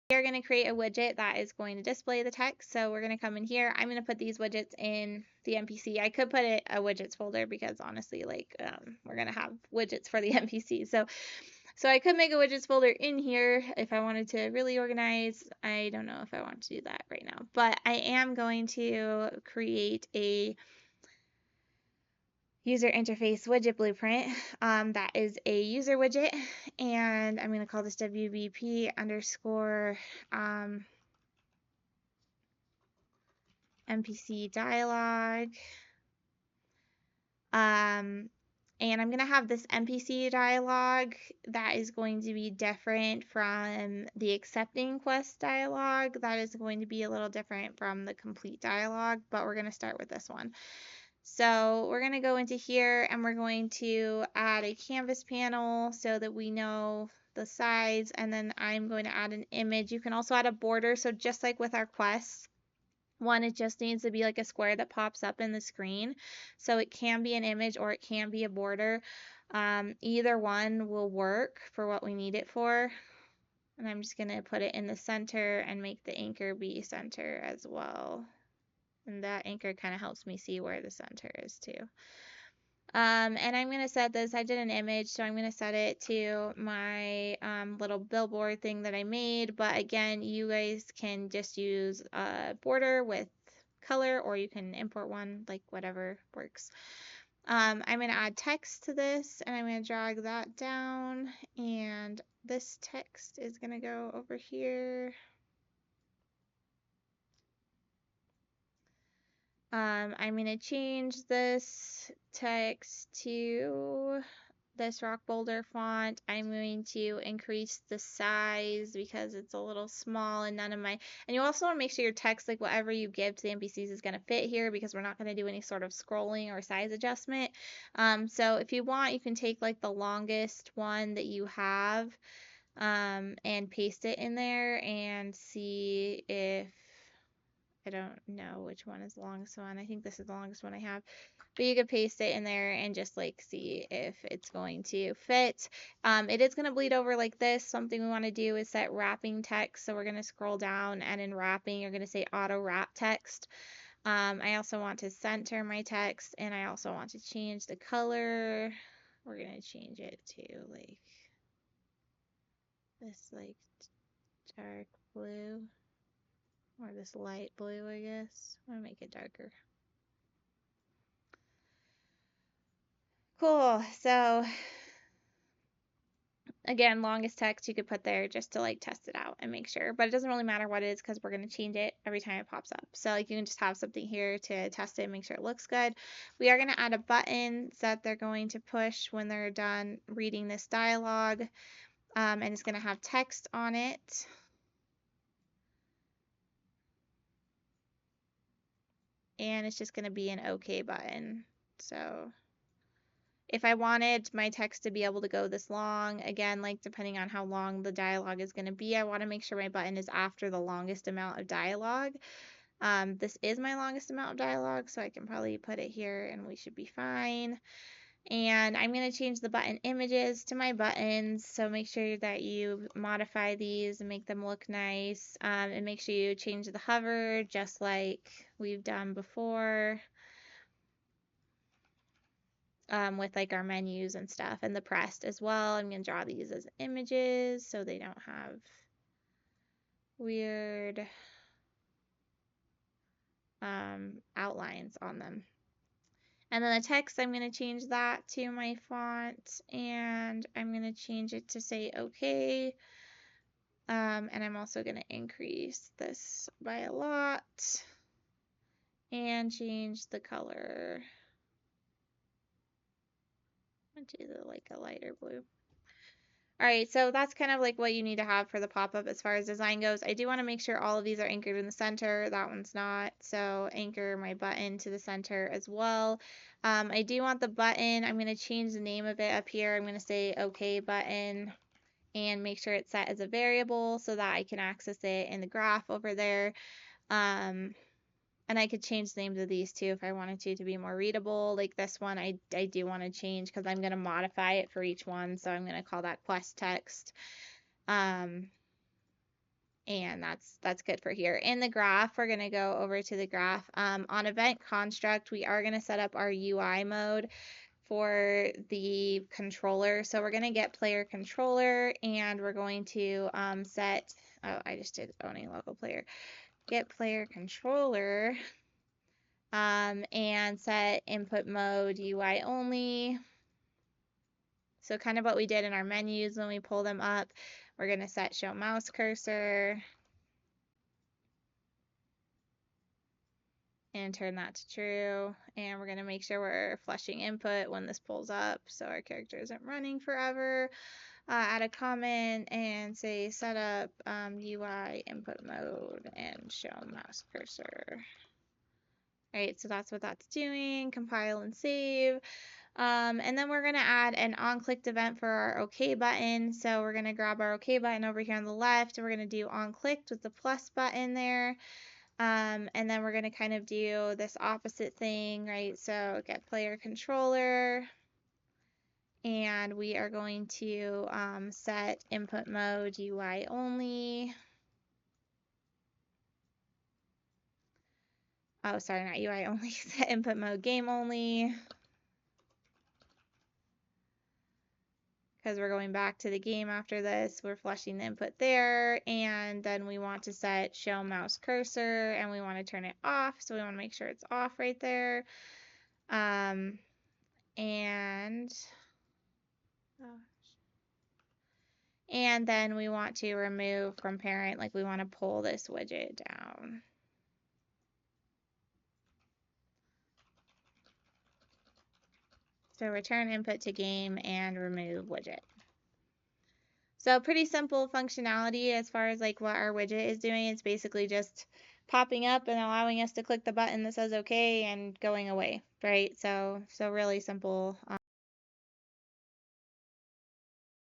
We are going to create a widget that is going to display the text. So we're going to come in here. I'm going to put these widgets in the NPC. I could put it a widgets folder because honestly, like, we're going to have widgets for the NPC. So I could make a widgets folder in here if I wanted to really organize. I don't know if I want to do that right now, but I am going to create a user interface widget blueprint. That is a user widget, and I'm going to call this WBP underscore NPC dialog. And I'm going to have this NPC dialog that is going to be different from the accepting quest dialog. That is going to be a little different from the complete dialog, but we're going to start with this one. So we're going to go into here and we're going to add a canvas panel so that we know the size, and then I'm going to add an image. You can also add a border, so just like with our quests, one, it just needs to be like a square that pops up in the screen. So it can be an image or it can be a border. Either one will work for what we need it for. And I'm just going to put it in the center and make the anchor be center as well. And that anchor kind of helps me see where the center is too. And I'm going to set this, I did an image, so I'm going to set it to my little billboard thing that I made. But again, you guys can just use a border with color, or you can import one, like whatever works. I'm going to add text to this, and I'm going to drag that down, and this text is going to go over here. I'm going to change this text to this rock boulder font. I'm going to increase the size because it's a little small, and and you also want to make sure your text, like whatever you give to the NPCs, is going to fit here, because we're not going to do any sort of scrolling or size adjustment. So if you want, you can take like the longest one that you have and paste it in there and see if, I don't know which one is the longest one. I think this is the longest one I have. But you could paste it in there and just like see if it's going to fit. It is going to bleed over like this. Something we want to do is set wrapping text. So we're going to scroll down, and in wrapping, you're going to say auto wrap text. I also want to center my text, and I also want to change the color. We're going to change it to like this, like dark blue. Or this light blue, I guess. I'm gonna make it darker. Cool. So again, longest text you could put there just to like test it out and make sure. But it doesn't really matter what it is, because we're gonna change it every time it pops up. So like you can just have something here to test it and make sure it looks good. We are gonna add a button that they're going to push when they're done reading this dialogue. And it's gonna have text on it. And it's just gonna be an OK button. So if I wanted my text to be able to go this long, again, like depending on how long the dialogue is going to be, I want to make sure my button is after the longest amount of dialogue. This is my longest amount of dialogue, so I can probably put it here and we should be fine. And I'm going to change the button images to my buttons, so make sure that you modify these and make them look nice. And make sure you change the hover just like we've done before. With like our menus and stuff, and the pressed as well. I'm going to draw these as images so they don't have weird outlines on them. And then the text, I'm going to change that to my font, and I'm going to change it to say OK. And I'm also going to increase this by a lot and change the color to like a lighter blue. All right, so that's kind of like what you need to have for the pop-up as far as design goes. I do want to make sure all of these are anchored in the center. That one's not, so anchor my button to the center as well. I do want the button, I'm going to change the name of it up here. I'm going to say OK button and make sure it's set as a variable so that I can access it in the graph over there. And I could change the names of these too if I wanted to be more readable. Like this one, I do want to change because I'm going to modify it for each one. So I'm going to call that quest text. And that's good for here. In the graph, we're going to go over to the graph. On event construct, we are going to set up our UI mode for the controller. So we're going to get player controller, and we're going to set, oh, I just did owning local player. Get player controller, and set input mode UI only. So kind of what we did in our menus when we pull them up. We're going to set show mouse cursor and turn that to true. And we're going to make sure we're flushing input when this pulls up so our character isn't running forever. Add a comment and say setup UI input mode and show mouse cursor. All right, so that's what that's doing. Compile and save. And then we're going to add an on-clicked event for our OK button. So we're going to grab our OK button over here on the left. We're going to do on-clicked with the plus button there. And then we're going to kind of do this opposite thing, right? So get player controller. And we are going to set input mode UI only. Oh, sorry, not UI only. Set input mode game only. Because we're going back to the game after this. We're flushing the input there. And then we want to set show mouse cursor, and we want to turn it off. So we want to make sure it's off right there. And then we want to remove from parent, like we want to pull this widget down. So return input to game and remove widget. So pretty simple functionality as far as like what our widget is doing. It's basically just popping up and allowing us to click the button that says OK and going away, right? So really simple.